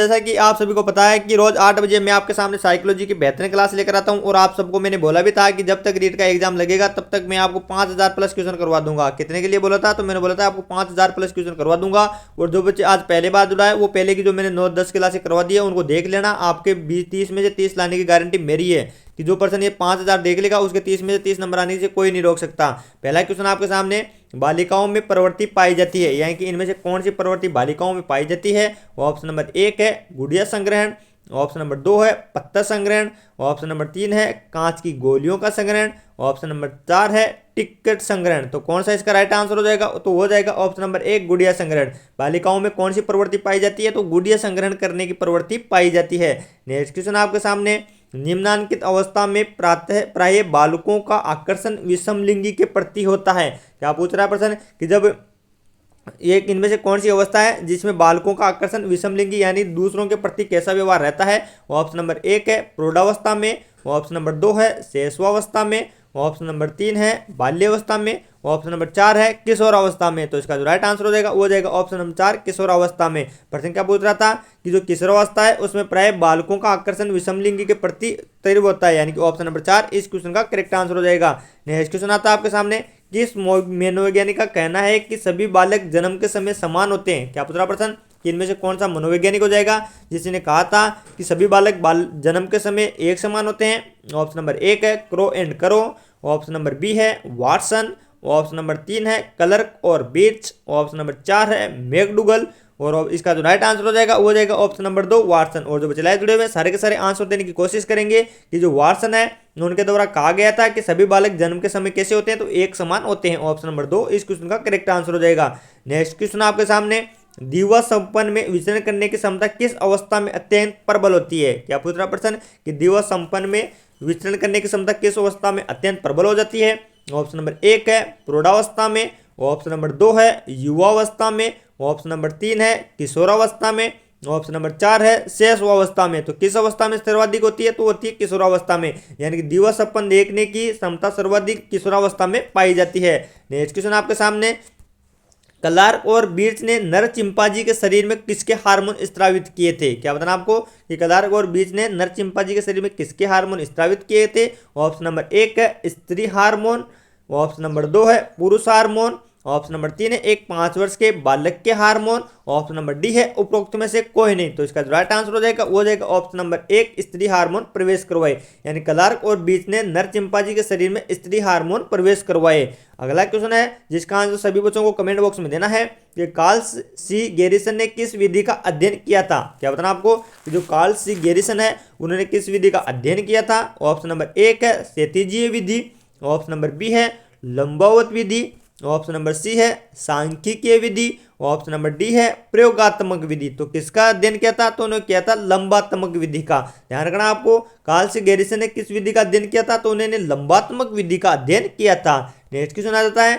जैसा कि आप सभी को पता है कि रोज 8 बजे मैं आपके सामने साइकोलॉजी की बेहतरीन क्लास लेकर आता हूं और आप सबको मैंने बोला भी था कि जब तक रीट का एग्जाम लगेगा तब तक मैं आपको 5000 प्लस क्वेश्चन करवा दूंगा। कितने के लिए बोला था? तो मैंने बोला था आपको 5000 प्लस क्वेश्चन करवा दूंगा। और जो बच्चे आज पहले बार जुड़ा है वो पहले की जो मैंने 9-10 क्लासें करवा दी है उनको देख लेना। आपके 20-30 में से 30 लाने की गारंटी मेरी है कि जो पर्सन ये 5000 देख लेगा उसके 30 में से 30 नंबर आने से कोई नहीं रोक सकता। पहला क्वेश्चन आपके सामने, बालिकाओं में प्रवृत्ति पाई जाती है, यानी कि इनमें से कौन सी प्रवृत्ति बालिकाओं में पाई जाती है? ऑप्शन नंबर 1 है गुड़िया संग्रहण, ऑप्शन नंबर 2 है पत्ता संग्रहण, ऑप्शन नंबर 3 है कांच की गोलियों का संग्रहण, ऑप्शन नंबर 4 है टिकट संग्रहण। तो कौन सा इसका राइट आंसर हो जाएगा? तो हो जाएगा ऑप्शन नंबर 1 गुड़िया संग्रहण। बालिकाओं में कौन सी प्रवृत्ति पाई जाती है? तो गुड़िया संग्रहण करने की प्रवृत्ति पाई जाती है। नेक्स्ट क्वेश्चन आपके सामने, निम्नांकित अवस्था में प्राय बालकों का आकर्षण विषमलिंगी के प्रति होता है। क्या पूछ रहा है प्रश्न कि जब एक इनमें से कौन सी अवस्था है जिसमें बालकों का आकर्षण विषमलिंगी यानी दूसरों के प्रति कैसा व्यवहार रहता है? ऑप्शन नंबर 1 है प्रौढ़ावस्था में, ऑप्शन नंबर 2 है शैशवावस्था में, ऑप्शन नंबर 3 है बाल्यावस्था में, ऑप्शन नंबर 4 है किशोरावस्था में। तो इसका जो राइट आंसर हो जाएगा वो जाएगा ऑप्शन नंबर 4 किशोरावस्था में। प्रश्न क्या पूछ रहा था कि जो किशोरावस्था है उसमें प्राय बालकों का आकर्षण विषमलिंगी के प्रति तीव्र होता है, यानी कि ऑप्शन नंबर 4 इस क्वेश्चन का करेक्ट आंसर हो जाएगा। नेक्स्ट क्वेश्चन आता है आपके सामने, किस मनोवैज्ञानिक का कहना है कि सभी बालक जन्म के समय समान होते हैं? क्या पूछ रहा प्रश्न कि इनमें से कौन सा मनोवैज्ञानिक हो जाएगा जिसने कहा था कि सभी बालक जन्म के समय एक समान होते हैं? ऑप्शन नंबर 1 है क्रो एंड करो, ऑप्शन नंबर बी है वाटसन, ऑप्शन नंबर 3 है क्लर्क और बिट्स, ऑप्शन नंबर 4 है मैकडूगल और इसका जो राइट आंसर हो जाएगा वो जाएगा ऑप्शन नंबर 2 वाटसन। और जो बच्चे लाइव जुड़े हुए सारे के सारे आंसर देने की कोशिश करेंगे कि जो वाटसन है उनके द्वारा कहा गया था कि सभी बालक जन्म के समय कैसे होते हैं? तो एक समान होते हैं। ऑप्शन नंबर 2 इस क्वेश्चन का करेक्ट आंसर हो जाएगा। नेक्स्ट क्वेश्चन आपके सामने, दिवस संपन्न में विचरण करने की क्षमता किस अवस्था में अत्यंत प्रबल होती है? क्या पूछ रहा प्रश्न कि दिवस संपन्न में विचरण करने की क्षमता किस अवस्था में अत्यंत प्रबल हो जाती है? ऑप्शन नंबर 1 है प्रौढ़ावस्था में, ऑप्शन नंबर 2 है युवावस्था में, ऑप्शन नंबर 3 है किशोरावस्था में, ऑप्शन नंबर 4 है शैशवावस्था में। तो किस अवस्था में सर्वाधिक होती है? तो होती है किशोरावस्था में, यानी कि दिवस संपन्न देखने की क्षमता सर्वाधिक किशोरावस्था में पाई जाती है। नेक्स्ट क्वेश्चन आपके सामने, क्लार्क और बीट्स ने नर चिंपांजी के शरीर में किसके हार्मोन स्त्रावित किए थे? क्या बताना आपको कि क्लार्क और बीट्स ने नर चिंपांजी के शरीर में किसके हार्मोन स्त्रावित किए थे? ऑप्शन नंबर 1 है स्त्री हार्मोन, ऑप्शन नंबर 2 है पुरुष हार्मोन, ऑप्शन नंबर 3 है एक 5 वर्ष के बालक के हार्मोन, ऑप्शन नंबर डी है उपरोक्त में से कोई नहीं। तो इसका जो राइट आंसर हो जाएगा वो जाएगा ऑप्शन नंबर 1 स्त्री हार्मोन प्रवेश करवाए, यानी क्लार्क और बीच ने नर चिंपांजी के शरीर में स्त्री हार्मोन प्रवेश करवाए। अगला क्वेश्चन है जिसका आंसर सभी बच्चों को कमेंट बॉक्स में देना है कि कार्ल सी गैरिसन ने किस विधि का अध्ययन किया था? क्या बताना आपको कि जो कार्ल सी गैरिसन है उन्होंने किस विधि का अध्ययन किया था? ऑप्शन नंबर 1 है क्षैतिजीय विधि, ऑप्शन नंबर बी है लंबवत विधि, ऑप्शन नंबर सी है सांख्यिकीय विधि, ऑप्शन नंबर डी है प्रयोगात्मक विधि। तो किसका अध्ययन किया था? तो उन्होंने किया था लंबात्मक विधि का। ध्यान रखना आपको, कार्ल सी गैरिसन ने किस विधि का अध्ययन किया था? तो उन्होंने लंबात्मक विधि का अध्ययन किया था। नेक्स्ट क्वेश्चन आ जाता है,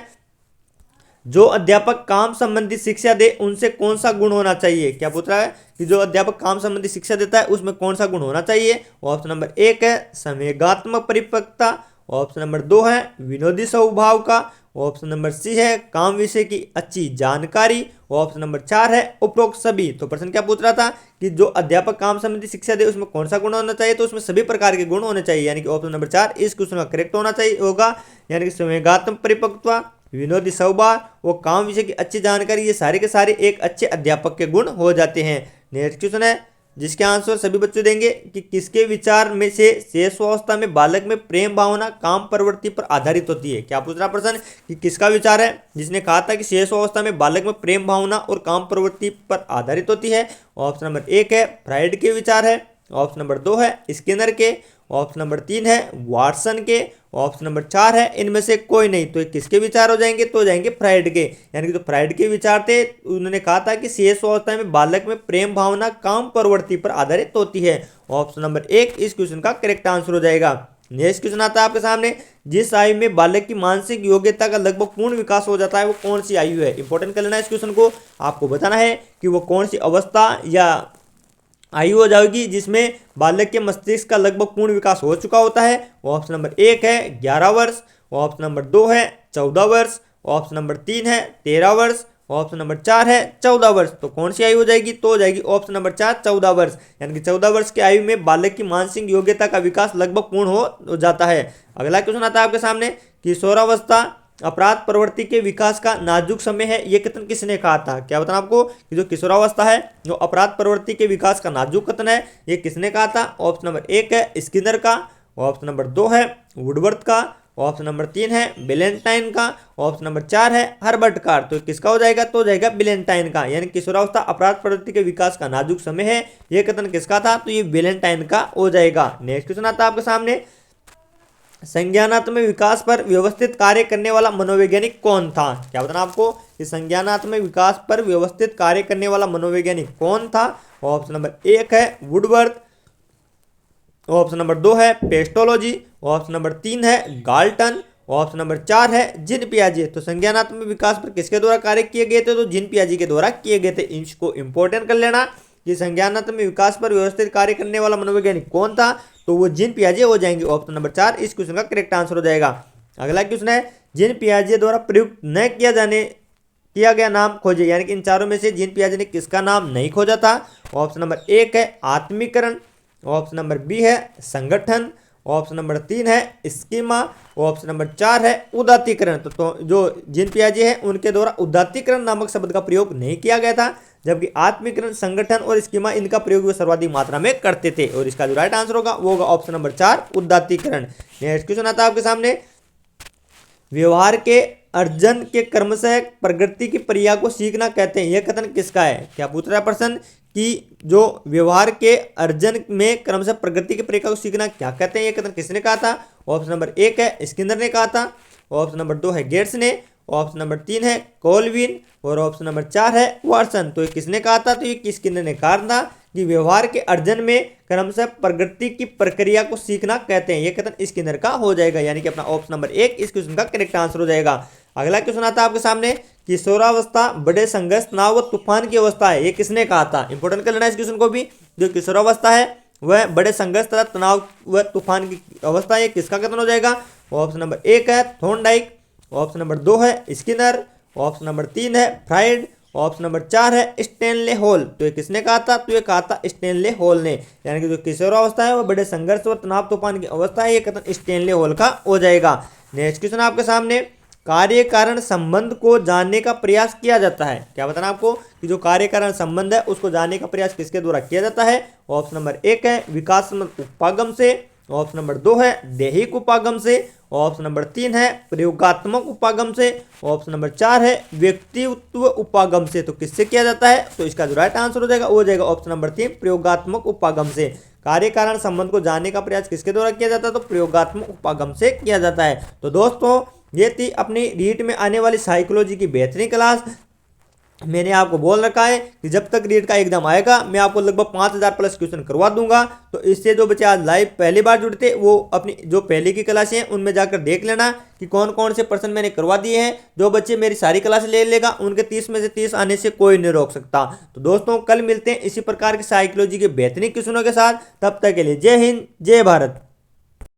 जो अध्यापक काम संबंधी शिक्षा दे उनसे कौन सा गुण होना चाहिए? क्या पूछ रहा है कि जो अध्यापक काम संबंधी शिक्षा देता है उसमें कौन सा गुण होना चाहिए? ऑप्शन नंबर 1 है संवेगात्मक परिपक्वता, ऑप्शन नंबर 2 है विनोदी स्वभाव का, ऑप्शन नंबर सी है काम विषय की अच्छी जानकारी, ऑप्शन नंबर 4 है उपरोक्त सभी। तो प्रश्न क्या पूछ रहा था कि जो अध्यापक काम संबंधी शिक्षा दे उसमें कौन सा गुण होना चाहिए? तो उसमें सभी प्रकार के गुण होने चाहिए, यानी कि ऑप्शन नंबर 4 इस क्वेश्चन का करेक्ट होना चाहिए होगा, यानी कि संवेगात्मक परिपक्वता, विनोदी स्वभाव, वो काम विषय की अच्छी जानकारी, ये सारे के सारे एक अच्छे अध्यापक के गुण हो जाते हैं। नेक्स्ट क्वेश्चन है जिसके आंसर सभी बच्चे देंगे कि किसके विचार में से शैशवावस्था में बालक में प्रेम भावना काम प्रवृत्ति पर आधारित होती है? क्या पूछ रहा प्रश्न कि किसका विचार है जिसने कहा था कि शैशवावस्था में बालक में प्रेम भावना और काम प्रवृत्ति पर आधारित होती है? ऑप्शन नंबर 1 है फ्राइड के विचार है, ऑप्शन नंबर 2 है स्किनर के, ऑप्शन नंबर 3 है वाटसन के, ऑप्शन नंबर 4 है इनमें से कोई नहीं। तो किसके विचार हो जाएंगे? तो हो जाएंगे फ्राइड के, यानी कि जो फ्राइड के विचार थे उन्होंने कहा था कि शैशवावस्था में बालक में प्रेम भावना काम प्रवृत्ति पर आधारित होती है। ऑप्शन नंबर 1 इस क्वेश्चन का करेक्ट आंसर हो जाएगा। नेक्स्ट क्वेश्चन आता है आपके सामने, जिस आयु में बालक की मानसिक योग्यता का लगभग पूर्ण विकास हो जाता है वो कौन सी आयु है? इंपॉर्टेंट कर लेना इस क्वेश्चन को, आपको बताना है कि वो कौन सी अवस्था या आयु हो जाएगी जिसमें बालक के मस्तिष्क का लगभग पूर्ण विकास हो चुका होता है। ऑप्शन नंबर 1 है 11 वर्ष, ऑप्शन नंबर 2 है 14 वर्ष, ऑप्शन नंबर 3 है 13 वर्ष, ऑप्शन नंबर 4 है 14 वर्ष। तो कौन सी आयु हो जाएगी, तो हो जाएगी ऑप्शन नंबर 4 14 वर्ष। यानी कि 14 वर्ष की आयु में बालक की मानसिक योग्यता का विकास लगभग पूर्ण हो जाता है। अगला क्वेश्चन आता है आपके सामने, किशोरावस्था अपराध प्रवृत्ति के विकास का नाजुक समय है, ये कथन किसने कहा था। क्या बताना आपको कि जो किशोरावस्था है जो अपराध प्रवृत्ति के विकास का नाजुक कथन है, ये किसने कहा था। ऑप्शन नंबर 1 है स्किनर का, ऑप्शन नंबर 2 है वुडवर्थ का, ऑप्शन नंबर 3 है बेलेंटाइन का, ऑप्शन नंबर 4 है हर्बर्ट कार। तो किसका हो जाएगा, तो हो जाएगा बेलेंटाइन का। यानी किशोरावस्था अपराध प्रवृत्ति के विकास का नाजुक समय है, ये कथन किसका था, तो ये बेलेंटाइन का हो जाएगा। नेक्स्ट क्वेश्चन आता है आपके सामने, संज्ञानात्मक विकास पर व्यवस्थित कार्य करने वाला मनोवैज्ञानिक कौन था। क्या बताना आपको कि संज्ञानात्मक विकास पर व्यवस्थित कार्य करने वाला मनोवैज्ञानिक कौन था। ऑप्शन नंबर 1 है वुडवर्थ, ऑप्शन नंबर 2 है पेस्टोलॉजी, ऑप्शन नंबर 3 है गाल्टन, ऑप्शन नंबर 4 है जिन पियाजे। तो संज्ञानात्मक विकास पर किसके द्वारा कार्य किए गए थे, तो जिन पियाजे के द्वारा किए गए थे। इसको इंपॉर्टेंट कर लेना कि संज्ञानात्मक विकास पर व्यवस्थित कार्य करने वाला मनोवैज्ञानिक कौन था, तो वो जिन पियाजे हो जाएंगे। ऑप्शन नंबर 4 इस क्वेश्चन का करेक्ट आंसर हो जाएगा। अगला क्वेश्चन है, जिन पियाजे द्वारा प्रयुक्त न किया गया नाम खोजे। यानी कि इन चारों में से जिन पियाजे ने किसका नाम नहीं खोजा था। ऑप्शन नंबर 1 है आत्मीकरण, ऑप्शन नंबर बी है संगठन, ऑप्शन नंबर 3 है स्कीमा, ऑप्शन नंबर 4 है उदात्तीकरण। तो जो जिन पियाजे हैं उनके द्वारा उदात्तीकरण नामक शब्द का प्रयोग नहीं किया गया था, जबकि आत्मीकरण, संगठन और स्कीमा इनका प्रयोग वे सर्वाधिक मात्रा में करते थे। और इसका जो राइट आंसर होगा वो होगा ऑप्शन नंबर 4 उदात्तीकरण। नेक्स्ट क्वेश्चन आता है आपके सामने, व्यवहार के अर्जन के क्रमशः प्रगति की प्रक्रिया को सीखना कहते हैं, यह कथन किसका है। क्या पूछ रहा है प्रश्न कि जो व्यवहार के अर्जन में क्रमशः प्रगति की प्रक्रिया को सीखना क्या कहते हैं, यह कथन किसने कहा था। ऑप्शन नंबर 1 है स्किनर ने कहा था, ऑप्शन नंबर 2 है गेट्स ने, ऑप्शन नंबर 3 है कोलविन और ऑप्शन नंबर 4 है वाटसन। तो ये किसने कहा था, तो ये स्किनर ने कहा था कि व्यवहार के अर्जन में क्रमशः प्रगति की प्रक्रिया को सीखना कहते हैं, यह कथन स्किनर का हो जाएगा। यानी कि अपना ऑप्शन नंबर 1 इस क्वेश्चन का करेक्ट आंसर हो जाएगा। अगला क्वेश्चन आता है आपके सामने, किशोरावस्था बड़े संघर्ष, तनाव व तूफान की अवस्था है, ये किसने कहा था। इंपोर्टेंट कर लेना इस क्वेश्चन को भी। जो किशोरावस्था है वह बड़े संघर्ष तथा तनाव व तूफान की अवस्था है, किसका कथन हो जाएगा। ऑप्शन नंबर 1 है थॉर्नडाइक, ऑप्शन नंबर 2 है स्किनर, ऑप्शन नंबर 3 है फ्राइड, ऑप्शन नंबर 4 है स्टेनले हॉल। तो ये किसने कहा था, तो ये कहा था स्टेनले हॉल ने। यानी कि जो किशोरावस्था है वह बड़े संघर्ष व तनाव तूफान की अवस्था है, ये कथन स्टेनले हॉल का हो जाएगा। नेक्स्ट क्वेश्चन आपके सामने, कार्य कारण संबंध को जानने का प्रयास किया जाता है। क्या बताना आपको कि जो कार्य कारण संबंध है उसको जानने का प्रयास किसके द्वारा किया जाता है। ऑप्शन नंबर 1 है विकासात्मक उपागम से, ऑप्शन नंबर 2 है दैहिक उपागम से, ऑप्शन नंबर 3 है प्रयोगात्मक उपागम से, ऑप्शन नंबर 4 है व्यक्तित्व उपागम से। तो किससे किया जाता है, तो इसका जो राइट आंसर हो जाएगा वो हो जाएगा ऑप्शन नंबर 3 प्रयोगात्मक उपागम से। कार्य कारण संबंध को जानने का प्रयास किसके द्वारा किया जाता है, तो प्रयोगात्मक उपागम से किया जाता है। तो दोस्तों ये थी अपनी रीट में आने वाली साइकोलॉजी की बेहतरीन क्लास। मैंने आपको बोल रखा है कि जब तक रीट का एग्जाम आएगा मैं आपको लगभग 5000 प्लस क्वेश्चन करवा दूंगा। तो इससे जो बच्चे आज लाइव पहली बार जुड़े थे वो अपनी जो पहले की क्लासें हैं उनमें जाकर देख लेना कि कौन कौन से प्रश्न मैंने करवा दिए हैं। जो बच्चे मेरी सारी क्लास ले लेगा उनके 30 में से 30 आने से कोई नहीं रोक सकता। तो दोस्तों कल मिलते हैं इसी प्रकार की साइकोलॉजी के बेहतरीन क्वेश्चनों के साथ। तब तक के लिए जय हिंद जय भारत।